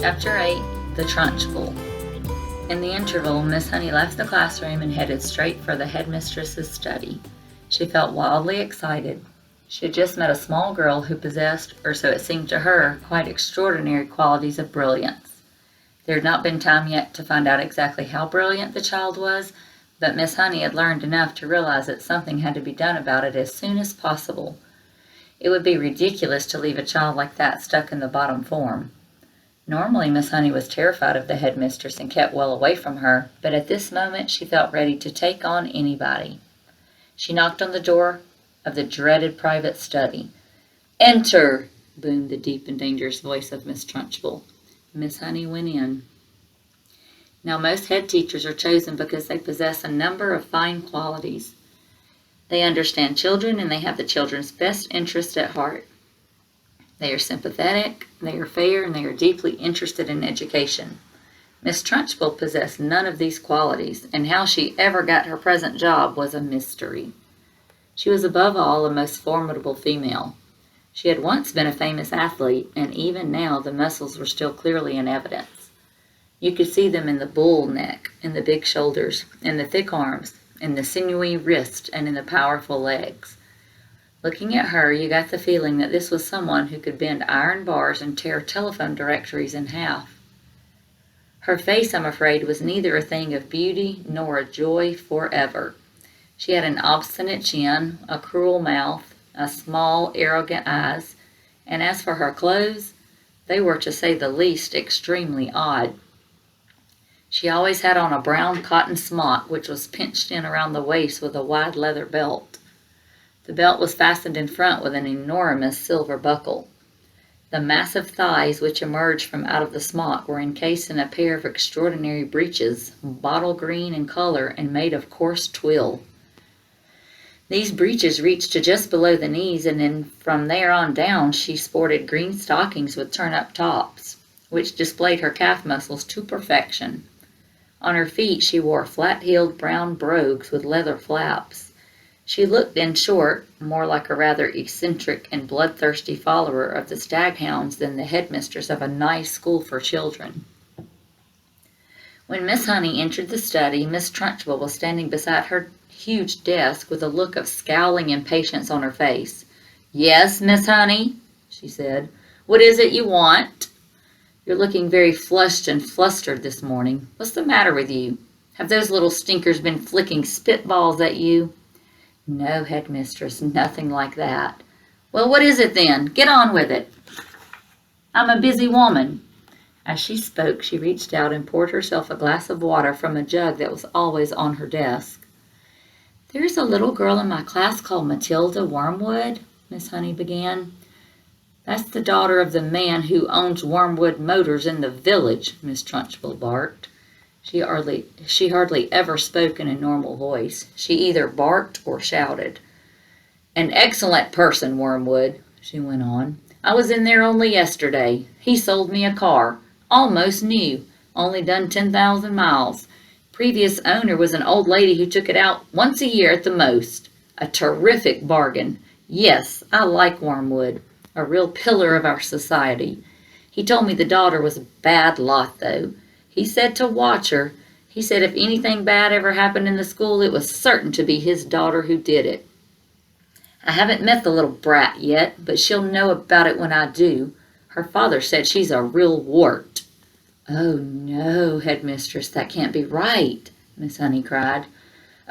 Chapter 8, The Trunchbull. In the interval, Miss Honey left the classroom and headed straight for the headmistress's study. She felt wildly excited. She had just met a small girl who possessed, or so it seemed to her, quite extraordinary qualities of brilliance. There had not been time yet to find out exactly how brilliant the child was, but Miss Honey had learned enough to realize that something had to be done about it as soon as possible. It would be ridiculous to leave a child like that stuck in the bottom form. Normally, Miss Honey was terrified of the headmistress and kept well away from her, but at this moment she felt ready to take on anybody. She knocked on the door of the dreaded private study. "Enter!" boomed the deep and dangerous voice of Miss Trunchbull. Miss Honey went in. Now, most head teachers are chosen because they possess a number of fine qualities. They understand children and they have the children's best interest at heart. They are sympathetic, they are fair, and they are deeply interested in education. Miss Trunchbull possessed none of these qualities, and how she ever got her present job was a mystery. She was above all a most formidable female. She had once been a famous athlete, and even now the muscles were still clearly in evidence. You could see them in the bull neck, in the big shoulders, in the thick arms, in the sinewy wrist, and in the powerful legs. Looking at her, you got the feeling that this was someone who could bend iron bars and tear telephone directories in half. Her face, I'm afraid, was neither a thing of beauty nor a joy forever. She had an obstinate chin, a cruel mouth, a small, arrogant eyes, and as for her clothes, they were, to say the least, extremely odd. She always had on a brown cotton smock, which was pinched in around the waist with a wide leather belt. The belt was fastened in front with an enormous silver buckle. The massive thighs which emerged from out of the smock were encased in a pair of extraordinary breeches, bottle green in color and made of coarse twill. These breeches reached to just below the knees, and then from there on down she sported green stockings with turn-up tops, which displayed her calf muscles to perfection. On her feet she wore flat-heeled brown brogues with leather flaps. She looked, in short, more like a rather eccentric and bloodthirsty follower of the staghounds than the headmistress of a nice school for children. When Miss Honey entered the study, Miss Trunchbull was standing beside her huge desk with a look of scowling impatience on her face. "Yes, Miss Honey," she said. "What is it you want? You're looking very flushed and flustered this morning. What's the matter with you? Have those little stinkers been flicking spitballs at you?" "No, headmistress, nothing like that." "Well, what is it then? Get on with it. I'm a busy woman." As she spoke, she reached out and poured herself a glass of water from a jug that was always on her desk. "There's a little girl in my class called Matilda Wormwood," Miss Honey began. "That's the daughter of the man who owns Wormwood Motors in the village," Miss Trunchbull barked. She hardly ever spoke in a normal voice. She either barked or shouted. "An excellent person, Wormwood," she went on. "I was in there only yesterday. He sold me a car, almost new, only done 10,000 miles. Previous owner was an old lady who took it out once a year at the most. A terrific bargain. Yes, I like Wormwood, a real pillar of our society. He told me the daughter was a bad lot, though. He said to watch her. He said if anything bad ever happened in the school, it was certain to be his daughter who did it. I haven't met the little brat yet, but she'll know about it when I do. Her father said she's a real wart." "Oh, no, headmistress, that can't be right," Miss Honey cried.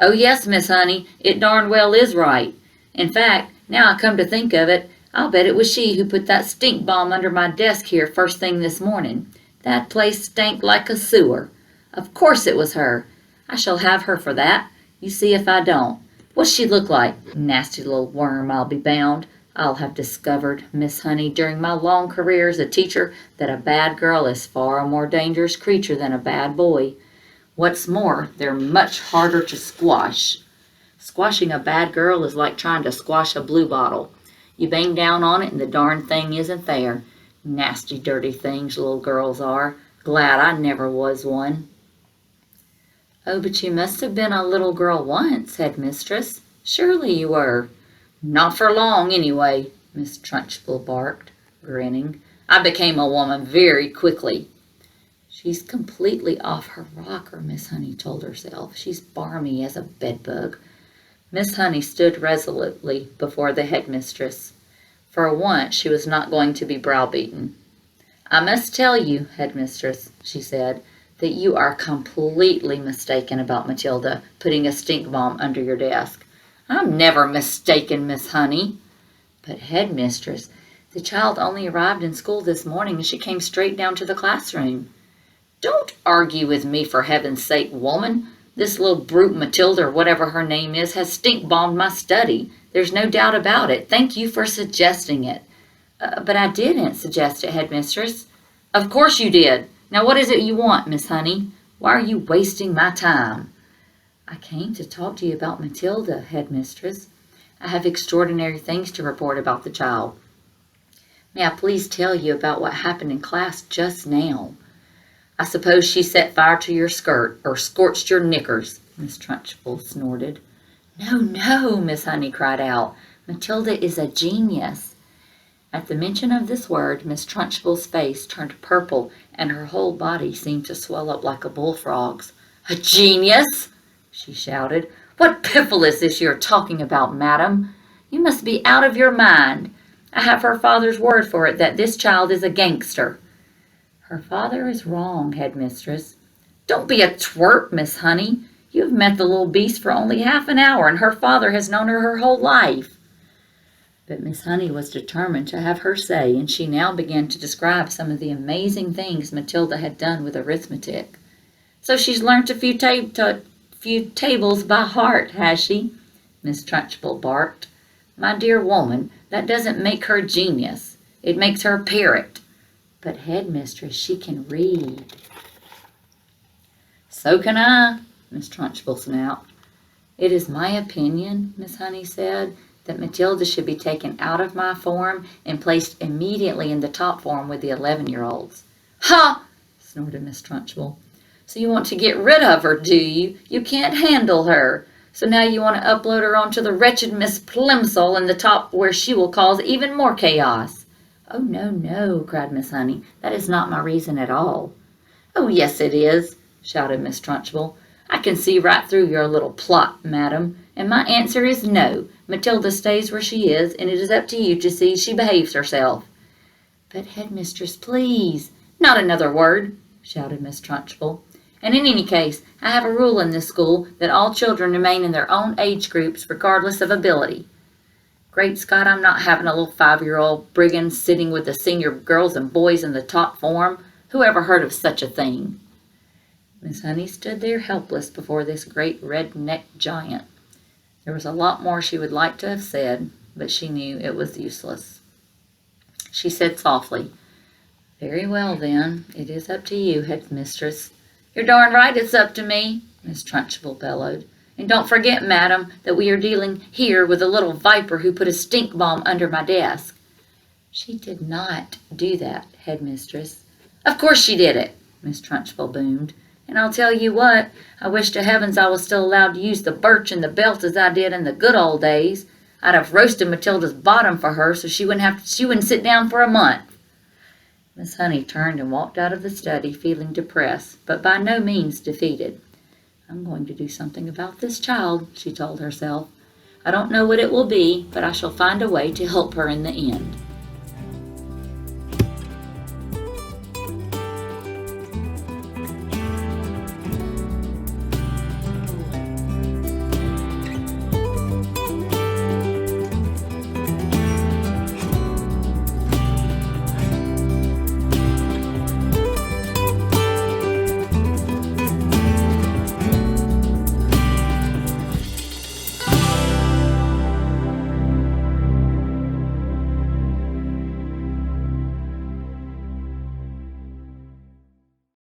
"Oh, yes, Miss Honey, it darn well is right. In fact, now I come to think of it, I'll bet it was she who put that stink bomb under my desk here first thing this morning. That place stank like a sewer. Of course it was her. I shall have her for that. You see if I don't. What's she look like? Nasty little worm, I'll be bound. I'll have discovered, Miss Honey, during my long career as a teacher, that a bad girl is far a more dangerous creature than a bad boy. What's more, they're much harder to squash. Squashing a bad girl is like trying to squash a blue bottle. You bang down on it and the darn thing isn't there. Nasty, dirty things little girls are. Glad I never was one." "Oh, but you must have been a little girl once, headmistress. Surely you were." "Not for long, anyway," Miss Trunchbull barked, grinning. "I became a woman very quickly. She's completely off her rocker, Miss Honey told herself. She's barmy as a bedbug. Miss Honey stood resolutely before the headmistress. For once she was not going to be browbeaten. "I must tell you, headmistress," she said, "that you are completely mistaken about Matilda putting a stink bomb under your desk." "I'm never mistaken, Miss Honey." "But, headmistress, the child only arrived in school this morning and she came straight down to the classroom." "Don't argue with me, for heaven's sake, woman. This little brute Matilda, or whatever her name is, has stink-bombed my study. There's no doubt about it. Thank you for suggesting it." But I didn't suggest it, headmistress." "Of course you did. Now what is it you want, Miss Honey? Why are you wasting my time?" "I came to talk to you about Matilda, headmistress. I have extraordinary things to report about the child." "May I please tell you about what happened in class just now?" "I suppose she set fire to your skirt, or scorched your knickers," Miss Trunchbull snorted. "No, no," Miss Honey cried out. "Matilda is a genius." At the mention of this word, Miss Trunchbull's face turned purple and her whole body seemed to swell up like a bullfrog's. "A genius!" she shouted. "What piffle is this you are talking about, madam? You must be out of your mind. I have her father's word for it that this child is a gangster." "Her father is wrong, headmistress." "Don't be a twerp, Miss Honey. You have met the little beast for only half an hour, and her father has known her whole life." But Miss Honey was determined to have her say, and she now began to describe some of the amazing things Matilda had done with arithmetic. "So she's learnt a few tables by heart, has she?" Miss Trunchbull barked. "My dear woman, that doesn't make her a genius. It makes her a parrot." "But, headmistress, she can read." "So can I," Miss Trunchbull snapped. "It is my opinion," Miss Honey said, "that Matilda should be taken out of my form and placed immediately in the top form with the 11-year-olds. "Ha!" snorted Miss Trunchbull. "So you want to get rid of her, do you? You can't handle her. So now you want to upload her onto the wretched Miss Plimsoll in the top, where she will cause even more chaos." "Oh, no, no," cried Miss Honey. "That is not my reason at all." "Oh, yes, it is," shouted Miss Trunchbull. "I can see right through your little plot, madam, and my answer is no. Matilda stays where she is, and it is up to you to see she behaves herself." "But, headmistress, please." "Not another word," shouted Miss Trunchbull. "And in any case, I have a rule in this school that all children remain in their own age groups, regardless of ability. Great Scott, I'm not having a little 5-year-old brigand sitting with the senior girls and boys in the top form. Who ever heard of such a thing?" Miss Honey stood there helpless before this great red-necked giant. There was a lot more she would like to have said, but she knew it was useless. She said softly, "Very well, then. It is up to you, headmistress." "You're darn right it's up to me," Miss Trunchbull bellowed. "And don't forget, madam, that we are dealing here with a little viper who put a stink bomb under my desk." "She did not do that, headmistress." "Of course she did it," Miss Trunchbull boomed. "And I'll tell you what, I wish to heavens I was still allowed to use the birch and the belt as I did in the good old days. I'd have roasted Matilda's bottom for her so she wouldn't sit down for a month." Miss Honey turned and walked out of the study, feeling depressed, but by no means defeated. "I'm going to do something about this child," she told herself. "I don't know what it will be, but I shall find a way to help her in the end."